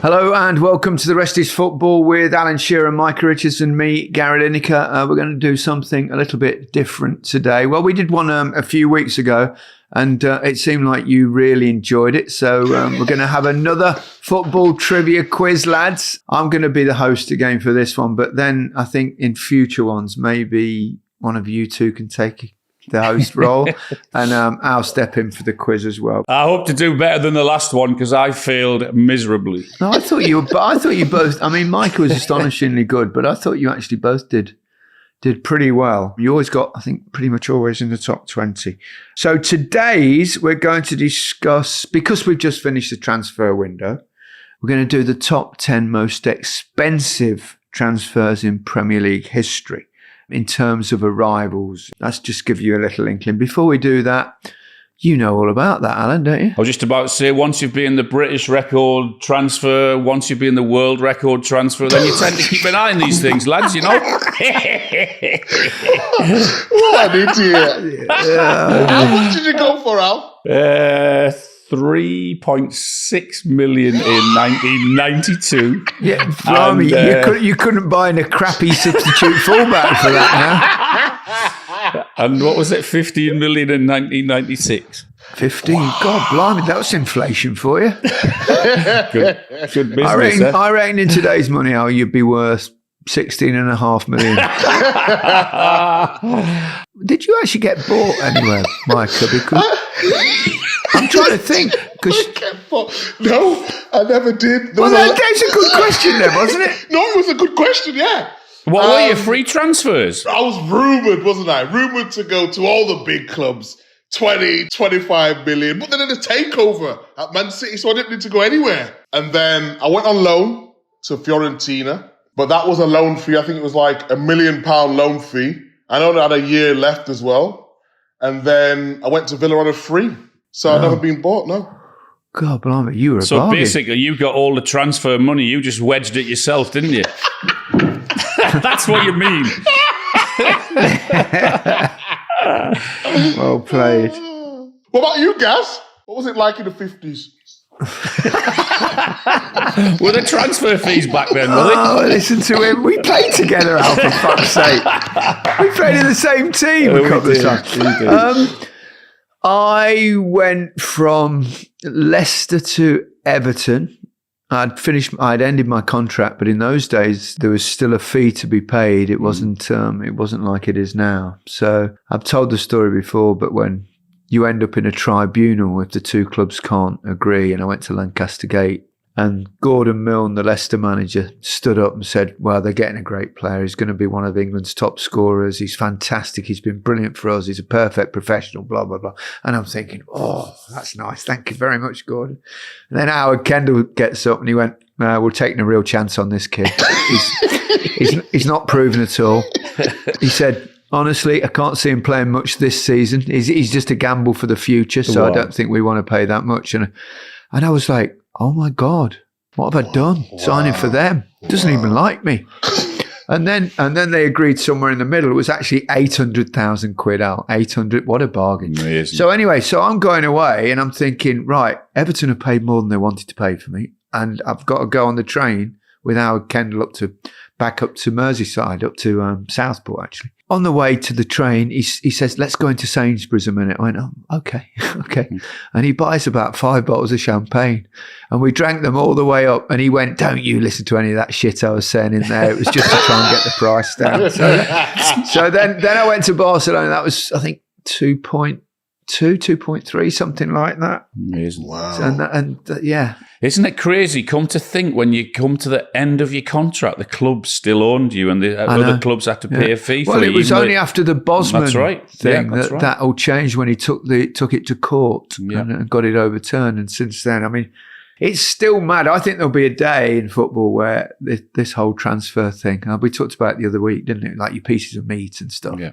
Hello and welcome to The Rest is Football with Alan Shearer, Micah Richards and me, Gary Lineker. We're going to do something a little bit different today. Well, we did one a few weeks ago and it seemed like you really enjoyed it. So we're going to have another football trivia quiz, lads. I'm going to be the host again for this one, but then I think in future ones, maybe one of you two can take the host role, and I'll step in for the quiz as well. I hope to do better than the last one because I failed miserably. No, I thought you both. I mean, Micah was astonishingly good, but I thought you actually both did pretty well. You always got, I think, pretty much always in the top 20. So today's we're going to discuss, because we've just finished the transfer window, we're going to do the top 10 most expensive transfers in Premier League history. In terms of arrivals, let's just give you a little inkling. Before we do that, you know all about that, Alan, don't you? I was just about to say, once you've been the British record transfer, once you've been the world record transfer, then you tend to keep an eye on these things, lads, you know? What an idiot. How much did you go for, Al? 3.6 million in 1992. Yeah, blimey, you couldn't buy a crappy substitute fullback for that now. And what was it, 15 million in 1996? 15? Wow. God, blimey, that was inflation for you. Good business, I reckon in today's money, Al, you'd be worth 16.5 million. Did you actually get bought anywhere, Micah? Because I'm trying to think. No, I never did. Well, that's a good question then, wasn't it? No, it was a good question, yeah. What were your free transfers? I was rumoured, wasn't I? Rumoured to go to all the big clubs, 20, 25 million. But then in a takeover at Man City, so I didn't need to go anywhere. And then I went on loan to Fiorentina. But that was a loan fee. I think it was like £1 million loan fee. I only had a year left as well. And then I went to Villa on a free. So I've never been bought, no. God, blimey, you were a So bargain. basically, you got all the transfer money. You just wedged it yourself, didn't you? That's what you mean. Well played. What about you, Gaz? What was it like in the 50s? Were the transfer fees back then, were they? Oh, listen to him. We played together, Al, for fuck's sake. We played in the same team a couple of times. I went from Leicester to Everton. I'd ended my contract, but in those days there was still a fee to be paid. It wasn't like it is now. So I've told the story before, but when you end up in a tribunal if the two clubs can't agree, and I went to Lancaster Gate, and Gordon Milne, the Leicester manager, stood up and said, well, they're getting a great player. He's going to be one of England's top scorers. He's fantastic. He's been brilliant for us. He's a perfect professional, blah, blah, blah. And I'm thinking, oh, that's nice. Thank you very much, Gordon. And then Howard Kendall gets up and he went, we're taking a real chance on this kid. He's not proven at all. He said, honestly, I can't see him playing much this season. He's just a gamble for the future, so I don't think we want to pay that much. And I was like, oh my God, what have I done? Wow. Signing for them. Doesn't even like me. And then they agreed somewhere in the middle. It was actually 800,000 quid out. 800, what a bargain. Amazing. So anyway, so I'm going away and I'm thinking, right, Everton have paid more than they wanted to pay for me. And I've got to go on the train with Howard Kendall back up to Merseyside, up to Southport actually. On the way to the train, he says, let's go into Sainsbury's a minute. I went, oh, okay. And he buys about 5 bottles of champagne. And we drank them all the way up. And he went, don't you listen to any of that shit I was saying in there. It was just to try and get the price down. So then I went to Barcelona. That was, I think, 2.3, something like that. Amazing. Wow. Yeah. Isn't it crazy? Come to think, when you come to the end of your contract, the club still owned you and the other clubs had to pay a fee for you. Well, it was only after the Bosman thing that all changed when he took it to court and got it overturned. And since then, I mean, it's still mad. I think there'll be a day in football where this whole transfer thing, we talked about it the other week, didn't it? Like your pieces of meat and stuff. Yeah.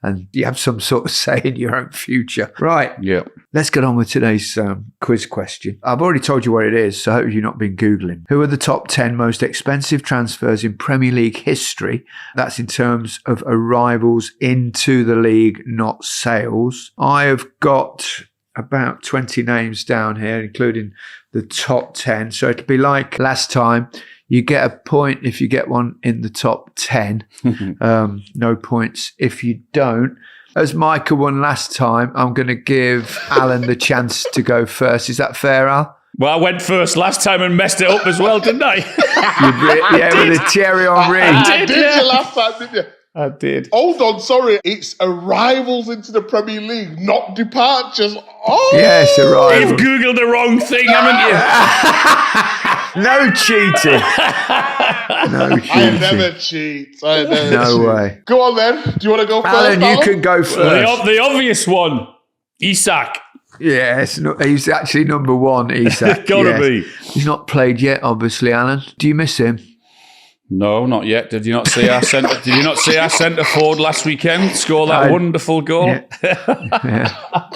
And you have some sort of say in your own future. Right. Yeah. Let's get on with today's quiz question. I've already told you what it is, so I hope you've not been Googling. Who are the top 10 most expensive transfers in Premier League history? That's in terms of arrivals into the league, not sales. I have got about 20 names down here, including the top 10. So it'll be like last time. You get a point if you get one in the top 10. No points if you don't. As Micah won last time, I'm going to give Alan the chance to go first. Is that fair, Al? Well, I went first last time and messed it up as well, didn't I? With a cherry on ring. I did you last time, didn't you? I did. Hold on, sorry. It's arrivals into the Premier League, not departures. Oh! Yes, arrival. You've Googled the wrong thing, haven't you? No cheating. No cheating. I never cheat. No way. Go on then. Do you want to go first, Alan, you can go first. The obvious one, Isak. Yes, he's actually number one, Isak. Gotta be. He's not played yet, obviously, Alan. Do you miss him? No, not yet. Did you not see our centre? Did you not see our centre forward last weekend score that wonderful goal?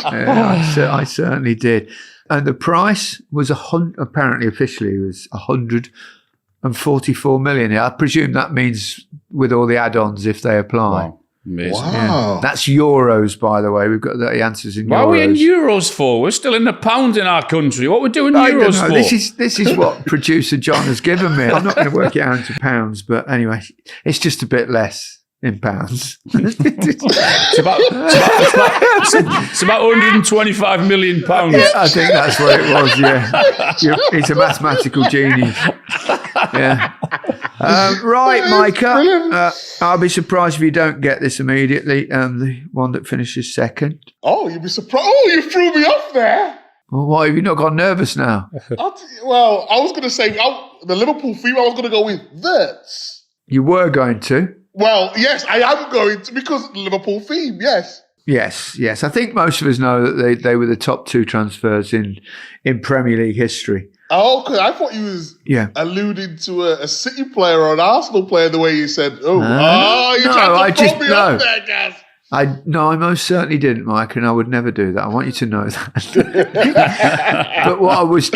I certainly did. And the price was apparently officially was 144 million. I presume that means with all the add-ons if they apply. Wow. Amazing. Wow. Yeah. That's euros, by the way. We've got the answers in euros. Why are we in euros for? We're still in the pound in our country. What we're doing euros for? This is what producer John has given me. I'm not going to work it out into pounds, but anyway, it's just a bit less in pounds. It's about 125 million pounds. Yeah, I think that's what it was. Yeah, he's a mathematical genius. Yeah. Right, Micah. I'll be surprised if you don't get this immediately. The one that finishes second. Oh, you'd be surprised. Oh, you threw me off there. Well, why have you not gone nervous now? Well, I was going to say the Liverpool theme. I was going to go with this. You were going to. Well, yes, I am going to because Liverpool theme. Yes. Yes. I think most of us know that they were the top two transfers in Premier League history. Oh, okay. I thought you was alluding to a City player or an Arsenal player the way you said, you're trying to throw me up there, Gaz. I most certainly didn't, Mike, and I would never do that. I want you to know that. But what I was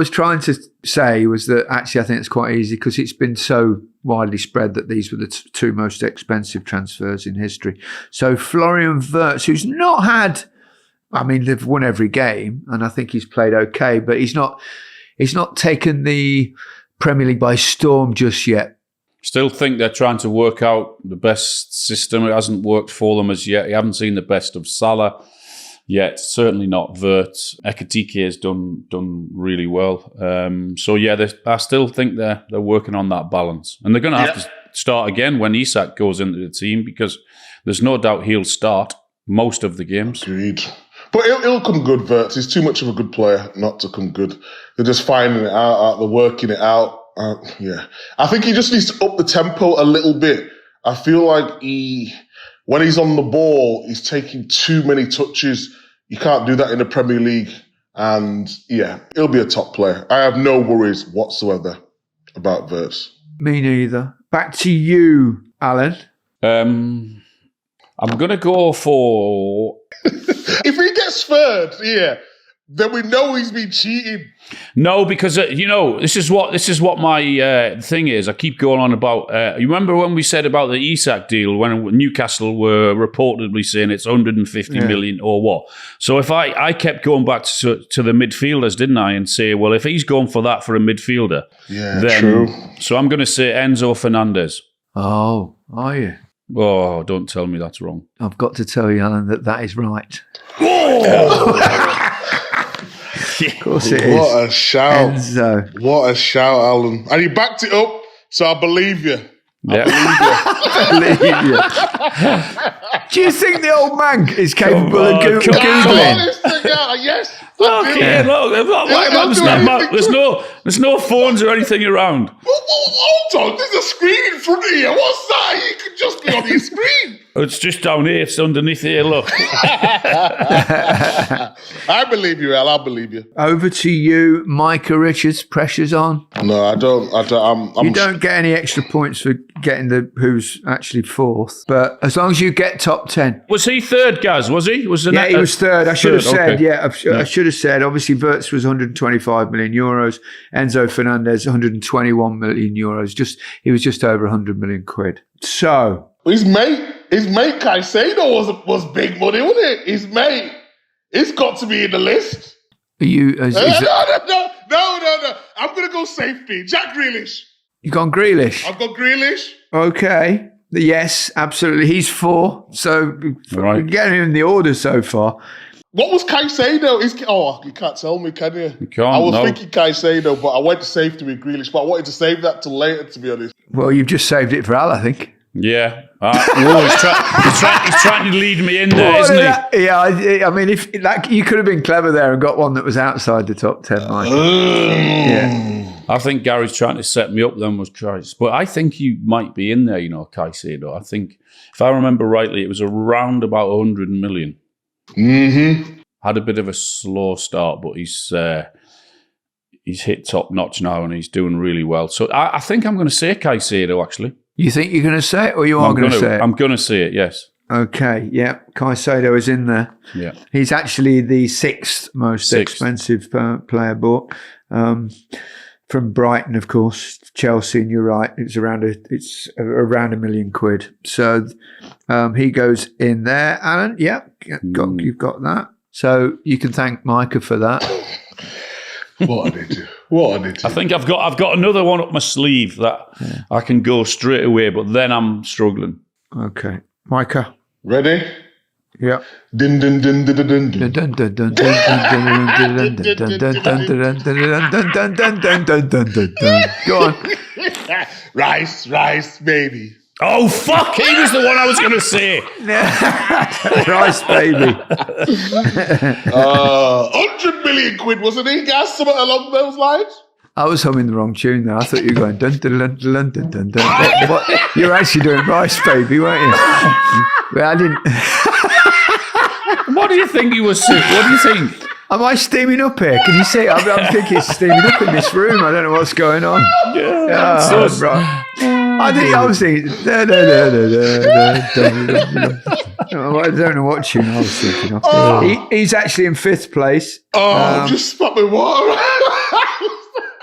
trying to say was that actually I think it's quite easy because it's been so widely spread that these were the two most expensive transfers in history. So Florian Wirtz, who's not had, I mean, they've won every game, and I think he's played okay, but he's not taken the Premier League by storm just yet. Still think they're trying to work out the best system. It hasn't worked for them as yet. You haven't seen the best of Salah yet. Certainly not Wirtz. Ekitike has done really well. I still think they're working on that balance. And they're going to have to start again when Isak goes into the team because there's no doubt he'll start most of the games. Agreed. But he'll come good, Wirtz. He's too much of a good player not to come good. They're just finding it out. They're working it out. I think he just needs to up the tempo a little bit. I feel like when he's on the ball, he's taking too many touches. You can't do that in the Premier League. And he'll be a top player. I have no worries whatsoever about Wirtz. Me neither. Back to you, Alan. I'm going to go for... If he gets third, then we know he's been cheating. No, because this is what my thing is. I keep going on about. You remember when we said about the Isak deal when Newcastle were reportedly saying it's 150 million or what? So if I kept going back to the midfielders, didn't I, and say, well, if he's going for that for a midfielder, then true. So I'm going to say Enzo Fernandez. Oh, are you? Oh, don't tell me that's wrong. I've got to tell you, Alan, that is right. Of course it is. What a shout. Enzo. What a shout, Alan. And he backed it up, so I believe you. I believe you. Do you think the old man is capable of Googling? Yes. There's no phones or anything around. Hold on, there's a screen in front of you. What's that? You could just be on your screen. It's just down here. It's underneath here. Look. I believe you, Al. I believe you. Over to you, Micah Richards. Pressure's on. No, I don't. You don't get any extra points for getting who's actually fourth, but as long as you get top 10. Was he third, Gaz? Was he? He was third. I should have said. Okay. I should have said. Obviously, Wirtz was 125 million euros. Enzo Fernandez 121 million euros. He was just over 100 million quid. So his mate Caicedo was big money, wasn't it? His mate It's got to be in the list. Are you? No. I'm going to go safety. Jack Grealish. You gone Grealish? I've got Grealish. Okay. Yes, absolutely. He's 4. So we're getting him in the order so far. What was Caicedo? You can't tell me, can you? You can't. I was thinking Caicedo, but I went to safety with Grealish. But I wanted to save that till later, to be honest. Well, you've just saved it for Al, I think. Yeah. He's trying to lead me in there, isn't he? Yeah, I mean, if you could have been clever there and got one that was outside the top 10, Mike. Yeah. I think Gary's trying to set me up then was Christ. But I think you might be in there, Caicedo. I think, if I remember rightly, it was around about 100 million. Mm-hmm. Had a bit of a slow start, but he's hit top notch now and he's doing really well. So I think I'm going to say Caicedo, actually. You think you're going to say it or you are going to say it? I'm going to say it, yes. Okay, yeah. Caicedo is in there. Yeah. He's actually the 6th most expensive player bought. From Brighton, of course, Chelsea, and you're right, it's around £1 million. So he goes in there. Alan, yeah, you've got that. So you can thank Micah for that. What an idiot. I think I've got another one up my sleeve that I can go straight away, but then I'm struggling. Okay. Micah. Ready? Yeah. Din din din din din din. Go on. Rice, baby. Oh, fuck! He was the one I was going to say. Rice, baby. 100 million quid, wasn't he, guys? Something along those lines? I was humming the wrong tune there. I thought you were going dun dun dun dun dun dun dun. What? You were actually doing Rice, baby, weren't you? Well, I didn't. What do you think he was saying? What do you think? Am I steaming up here? Can you see? I'm thinking it's steaming up in this room. I don't know what's going on. Yeah. Right. I was thinking. I don't know what tune I was thinking of. He's actually in 5th place. Just spat my water.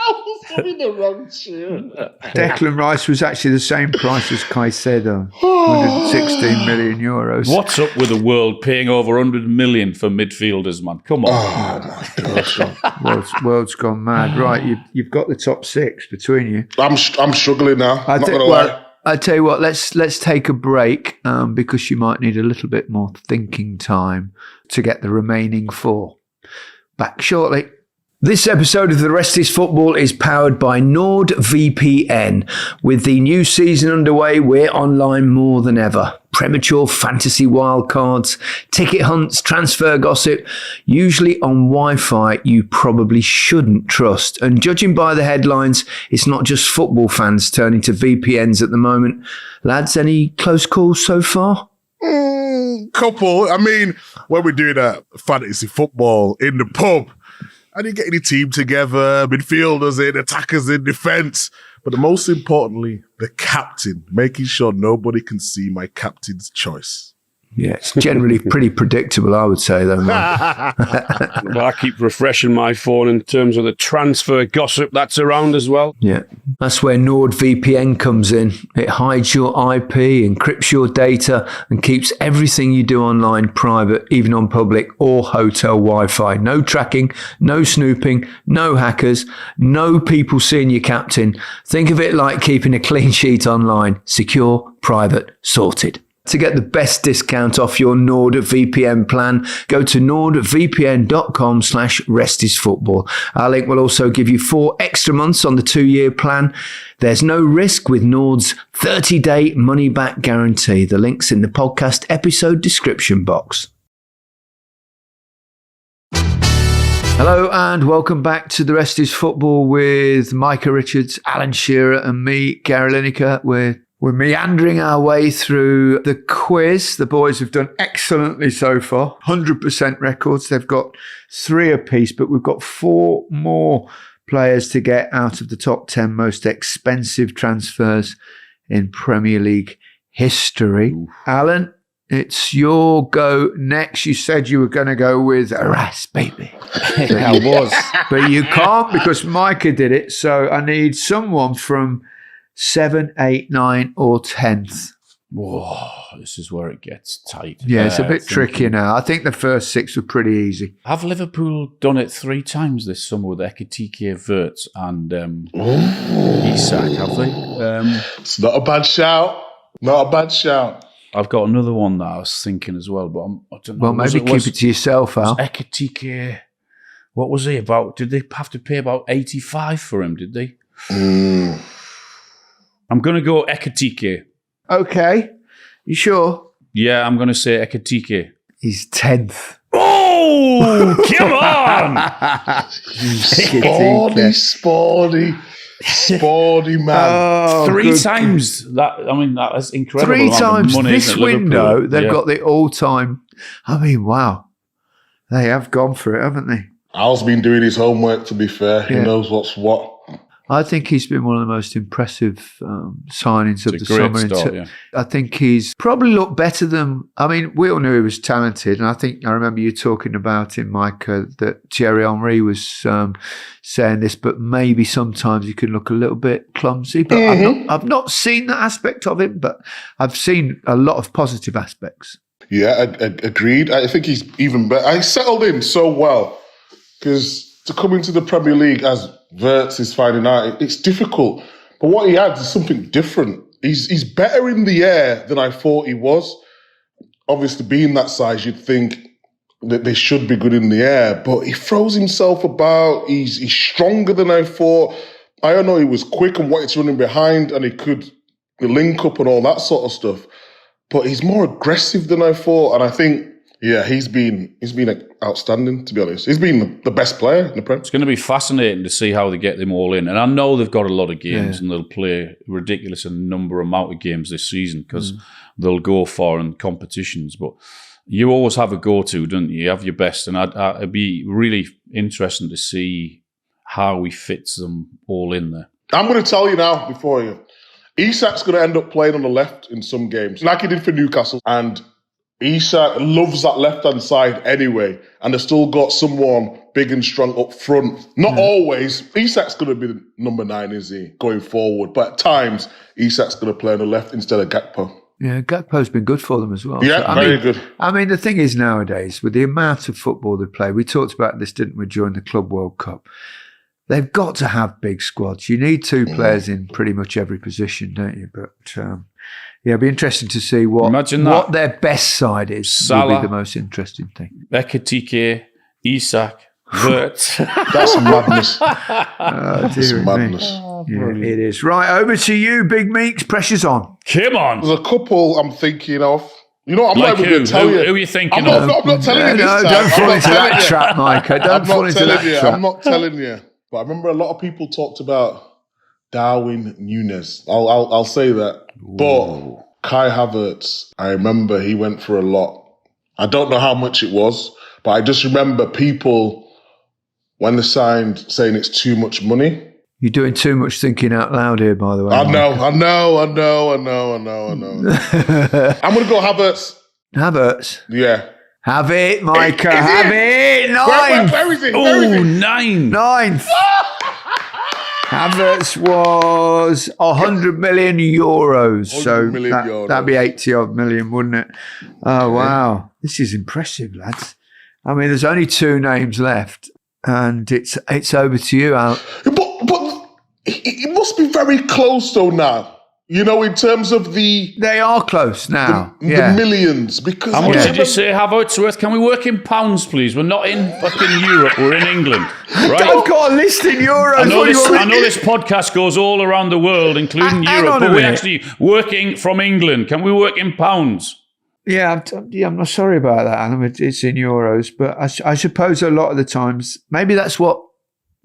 I was having the wrong tune. Declan Rice was actually the same price as Caicedo, 116 million euros. What's up with the world paying over 100 million for midfielders, man? Come on. Oh, my God. World's gone mad. Right, you've got the top 6 between you. I'm struggling now. I'm not going to lie. I tell you what, let's take a break because you might need a little bit more thinking time to get the remaining 4. Back shortly. This episode of The Rest is Football is powered by NordVPN. With the new season underway, we're online more than ever. Premature fantasy wildcards, ticket hunts, transfer gossip, usually on Wi-Fi you probably shouldn't trust. And judging by the headlines, it's not just football fans turning to VPNs at the moment. Lads, any close calls so far? Couple. I mean, when we're doing a fantasy football in the pub, and you get your team together, midfielders in, attackers in, defence. But most importantly, the captain, making sure nobody can see my captain's choice. Yeah, it's generally pretty predictable, I would say, though, man. Well, I keep refreshing my phone in terms of the transfer gossip that's around as well. Yeah, that's where NordVPN comes in. It hides your IP, encrypts your data, and keeps everything you do online private, even on public or hotel Wi-Fi. No tracking, no snooping, no hackers, no people seeing your captain. Think of it like keeping a clean sheet online. Secure, private, sorted. To get the best discount off your NordVPN plan, go to nordvpn.com/restisfootball. Our link will also give you 4 extra months on the 2-year plan. There's no risk with Nord's 30-day money-back guarantee. The link's in the podcast episode description box. Hello and welcome back to The Rest is Football with Micah Richards, Alan Shearer and me, Gary Lineker. We're meandering our way through the quiz. The boys have done excellently so far. 100% records. They've got 3 apiece, but we've got 4 more players to get out of the top 10 most expensive transfers in Premier League history. Oof. Alan, it's your go next. You said you were going to go with Rice, baby. I was. But you can't because Micah did it. So I need someone from 7, 8, 9 or 10th. Whoa, this is where it gets tight. Yeah, it's a bit tricky now. I think the first 6 were pretty easy. Have Liverpool done it 3 times this summer with Ekitike, Wirtz and Isak, have they? It's not a bad shout. Not a bad shout. I've got another one that I was thinking as well, but I don't know. Well, maybe keep it to yourself, Al. Ekitike, what was he about? Did they have to pay about 85 for him, did they? I'm going to go Ekitike. Okay. You sure? Yeah, I'm going to say Ekitike. He's 10th. Oh, come on! Sporty man. Oh, 3 times that. I mean, that's incredible. 3 times money, this isn't it, Liverpool? window, they've Yeah. got the all-time. I mean, wow. They have gone for it, haven't they? Al's been doing his homework, to be fair. He Yeah. knows what's what. I think he's been one of the most impressive signings of It's the a great summer. start, yeah. I think he's probably looked better than. I mean, we all knew he was talented, and I think I remember you talking about him, Mike, that Thierry Henry was saying this, but maybe sometimes he can look a little bit clumsy. But I've not seen that aspect of him, but I've seen a lot of positive aspects. Yeah, agreed. I think he's even better. I settled in so well because to come into the Premier League as Wirtz is finding out, it's difficult. But what he adds is something different. He's better in the air than I thought he was. Obviously, being that size, you'd think that they should be good in the air, but he throws himself about. He's stronger than I thought. I don't know, he was quick and wanted to run in behind, and he could link up and all that sort of stuff. But he's more aggressive than I thought, and I think, yeah, he's been outstanding, to be honest. He's been the best player in the Prem. It's going to be fascinating to see how they get them all in. And I know they've got a lot of games and they'll play a ridiculous amount of games this season because they'll go far in competitions. But you always have a go-to, don't you? You have your best. And it'd be really interesting to see how he fits them all in there. I'm going to tell you now, before you, Isak's going to end up playing on the left in some games, like he did for Newcastle. And Isak loves that left-hand side anyway, and they've still got someone big and strong up front. Not always. Isak's going to be the number 9, is he, going forward? But at times, Isak's going to play on the left instead of Gakpo. Yeah, Gakpo's been good for them as well. Yeah, very good. I mean, the thing is nowadays, with the amount of football they play, we talked about this, didn't we, during the Club World Cup? They've got to have big squads. You need 2 players in pretty much every position, don't you? But yeah, it'll be interesting to see what their best side is. Salah, will be the most interesting thing. Ekitike, Isak, Wirtz. That's madness. That's madness. Yeah, it is. Right, over to you, Big Meeks. Pressure's on. Come on. There's a couple I'm thinking of. You know, I'm Like not even going to tell you. Who are you thinking I'm of? not telling you this time. Don't fall I'm into not that telling you. trap, Micah. Don't I'm fall not into telling that you. trap. I'm not telling you. But I remember a lot of people talked about Darwin Núñez. I'll say that. Ooh. But Kai Havertz, I remember he went for a lot. I don't know how much it was, but I just remember people, when they signed, saying it's too much money. You're doing too much thinking out loud here, by the way. I know. I'm going to go Havertz. Havertz. Yeah. Have it, Micah. Is it? Have it. Where is it? Where is Oh, it? 9. 9th. Havertz was 100 million euros. 100 So million euros. that'd be 80 odd million, wouldn't it? Oh, wow. This is impressive, lads. I mean, there's only 2 names left, and it's over to you, Al. But it must be very close, though, now. You know, in terms of the They are close now. the yeah. millions. Because How much Yeah. did you say Havertz worth? Can we work in pounds, please? We're not in fucking Europe. We're in England. Right? I've got a list in euros. I know, What do you this, want I me- know this podcast goes all around the world, including Hang Europe, on a but we're minute. actually working from England. Can we work in pounds? Yeah, I'm not sorry about that, Alan. It's in euros, but I suppose a lot of the times, maybe that's what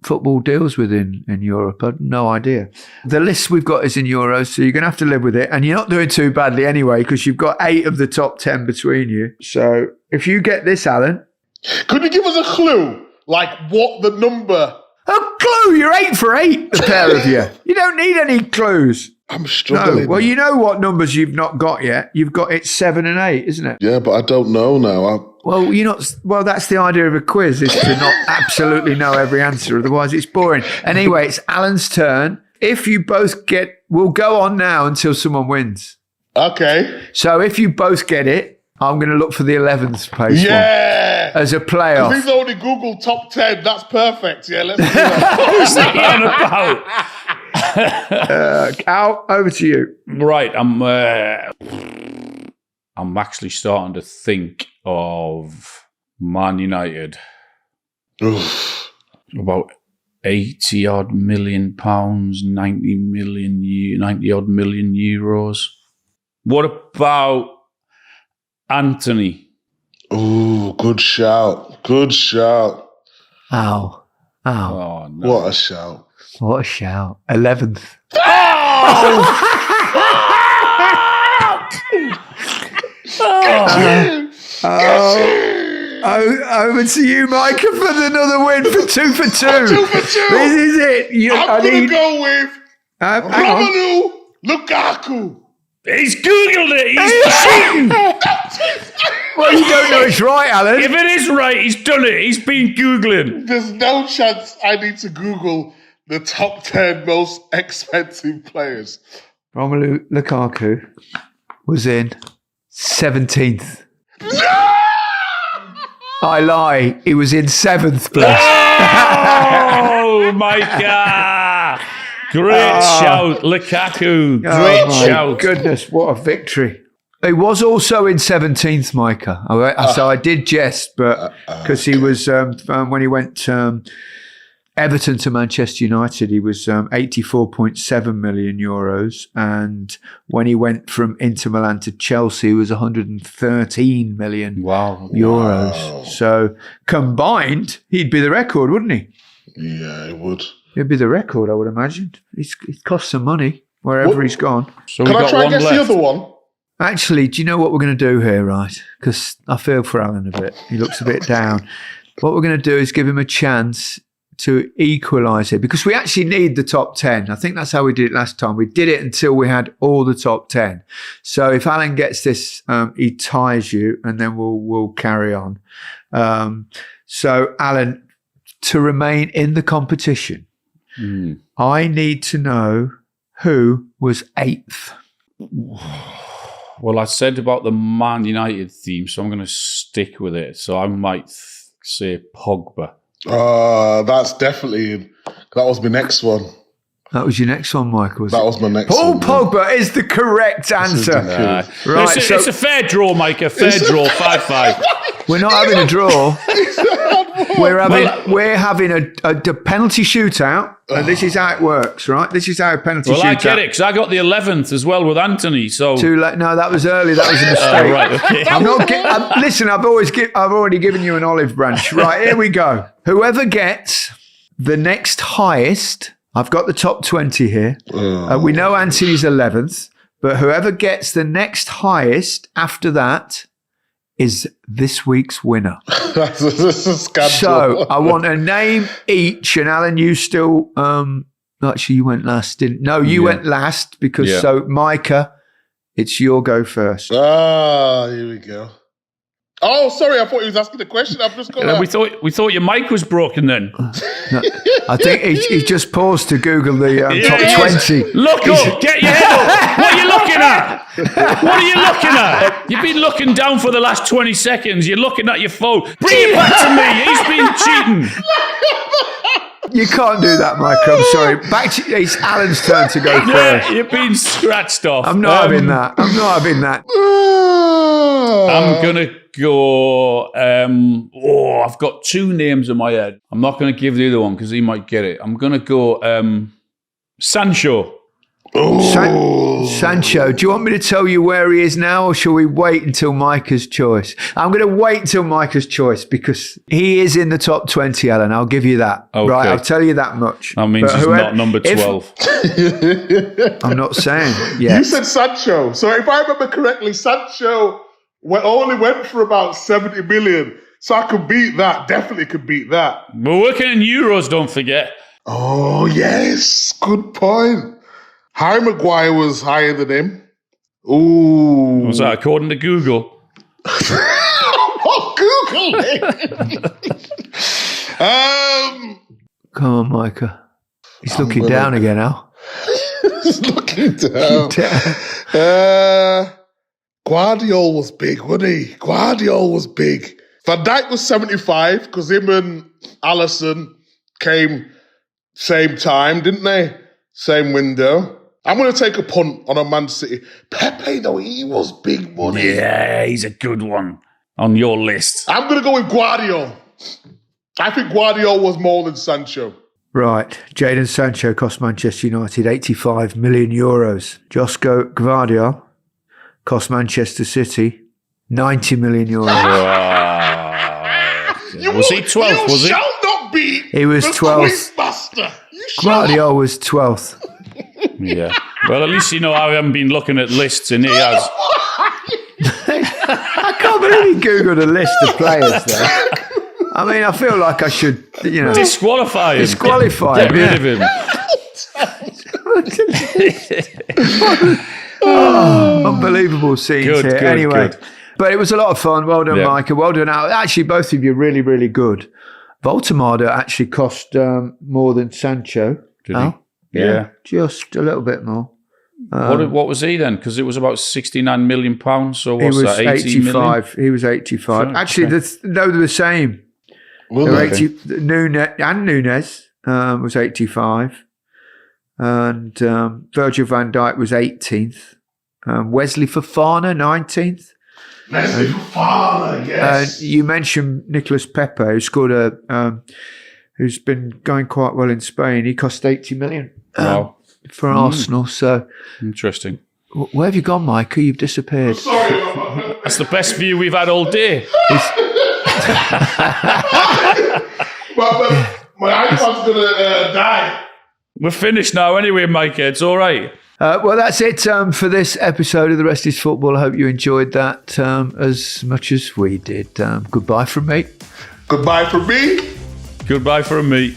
football deals with in Europe. I have no idea. The list we've got is in euros, so you're going to have to live with it. And you're not doing too badly anyway, because you've got 8 of the top 10 between you. So if you get this, Alan. could you give us a clue? Like what the number? A clue! You're 8 for 8, the pair of you. You don't need any clues. I'm struggling. No. Well, you know what numbers you've not got yet. You've got it's 7 and 8, isn't it? Yeah, but I don't know now. Well, you're not. Well, that's the idea of a quiz, is to not absolutely know every answer. Otherwise, it's boring. Anyway, it's Alan's turn. If you both get, we'll go on now until someone wins. Okay. So if you both get it, I'm going to look for the 11th place Yeah. one as a If playoff. he's only Google top 10, that's perfect. Yeah, let's do that. Who's he on about? Al, over to you. Right, I'm actually starting to think of Man United. Oof. About 80 odd million pounds, 90 odd million euros. What about Anthony? Ooh, good shout. Good shout. Al. Oh no. What a shout. What a shout. 11th. Over to you, Micah, for another win for 2 for 2. 2 for 2. This is it. I'm going to go with hang on. Romelu Lukaku. He's Googled it. He's cheating. Well, you don't know it's right, Alan. If it is right, he's done it. He's been Googling. There's no chance I need to Google the top 10 most expensive players. Romelu Lukaku was in 17th. I lie. He was in 7th place. Oh, my God. Great shout, Lukaku. Great my shout. Goodness, what a victory. He was also in 17th, Micah. So I did jest, but because he was, when he went Everton to Manchester United, he was 84.7 million euros. And when he went from Inter Milan to Chelsea, he was 113 million euros. Wow. So combined, he'd be the record, wouldn't he? Yeah, it would. He'd be the record, I would imagine. It cost some money wherever he's gone. So Can we've I got try and one guess left. the other one? Actually, do you know what we're going to do here, right? Because I feel for Alan a bit. He looks a bit down. What we're going to do is give him a chance to equalise it, because we actually need the top 10. I think that's how we did it last time. We did it until we had all the top 10. So if Alan gets this, he ties you, and then we'll carry on. So Alan, to remain in the competition, I need to know who was 8th. Well, I said about the Man United theme, so I'm going to stick with it. So I might say Pogba. That's definitely, that was my next one. That was your next one, Michael. That was my next Paul one. Pogba is the correct answer. Right, It's a fair draw, Mike. A fair draw, 5-5. we're not having a draw. We're having a penalty shootout, and this is how it works, right? This is how a penalty shootout. Well, I get it, because I got the 11th as well with Anthony. So Too late. No, that was early. That was a mistake. right, okay. I'm not. Listen, I've already given you an olive branch. Right, here we go. Whoever gets the next highest, I've got the top 20 here. We know Anthony's 11th, but whoever gets the next highest after that is this week's winner. That's a scandal. So I want a name each, and Alan, you still actually you went last, didn't? No, you went last because so Micah, it's your go first. Here we go. Oh, sorry, I thought he was asking the question. I've just got we thought your mic was broken then. No, I think he just paused to Google the top 20. Look up, get your head up. What are you looking at? What are you looking at? You've been looking down for the last 20 seconds. You're looking at your phone. Bring it back to me. He's been cheating. You can't do that, Michael. I'm sorry. It's Alan's turn to go first. You've been scratched off. I'm not having that. I'm not having that. I'm going to go... I've got two names in my head. I'm not going to give the other one because he might get it. I'm going to go Sancho. Sancho, do you want me to tell you where he is now, or shall we wait until Micah's choice? I'm going to wait until Micah's choice because he is in the top 20, Alan. I'll give you that. Okay. Right, I'll tell you that much. That means he's not number 12. I'm not saying yes. You said Sancho. So if I remember correctly, Sancho only went for about 70 million. So I could beat that. Definitely could beat that. We're working in euros, don't forget. Oh, yes. Good point. Harry Maguire was higher than him. Ooh. Was that according to Google? What Googling? Come on, Micah. He's looking down again, Al. Just looking down. Guardiola was big, wasn't he? Guardiola was big. Van Dijk was 75 because him and Alisson came same time, didn't they? Same window. I'm going to take a punt on a Man City. Pepe, though, he was big money. Yeah, he's a good one on your list. I'm going to go with Guardiola. I think Guardiola was more than Sancho. Right. Jadon Sancho cost Manchester United 85 million euros. Josko Gvardiol cost Manchester City 90 million euros. Was he 12th, was he? You shall not be He was the 12th. Quizmaster. You shall not. Guardiola was 12th. Yeah. Well, at least you know I haven't been looking at lists and he has. I can't believe he Googled a list of players there. I mean, I feel like I should, Disqualify him. Disqualify Get him, rid of him. Unbelievable scenes Good, here. good, Anyway, good. but it was a lot of fun. Well done, Yeah. Micah. Well done, Al. Actually, both of you really, really good. Voltemada actually cost more than Sancho. Did he? Al? Yeah. Just a little bit more. What was he then? Because it was about £69 million. So He what's was that? 80 million? 85. He was 85. Sure, Actually, okay. they're the same. Well, They're okay. 80, Nunez was 85. And Virgil van Dijk was 18th. Wesley Fofana, 19th. Leslie Fofana, yes. You mentioned Nicolas Pepe, who scored who's been going quite well in Spain. He cost 80 million Wow. for Arsenal. So Interesting. where have you gone, Micah? You've disappeared. Sorry about that. That's the best view we've had all day. But my iPod's going to die. We're finished now anyway, Mike. It's all right. Well, that's it for this episode of The Rest is Football. I hope you enjoyed that as much as we did. Goodbye from me. Goodbye from me. Goodbye from me.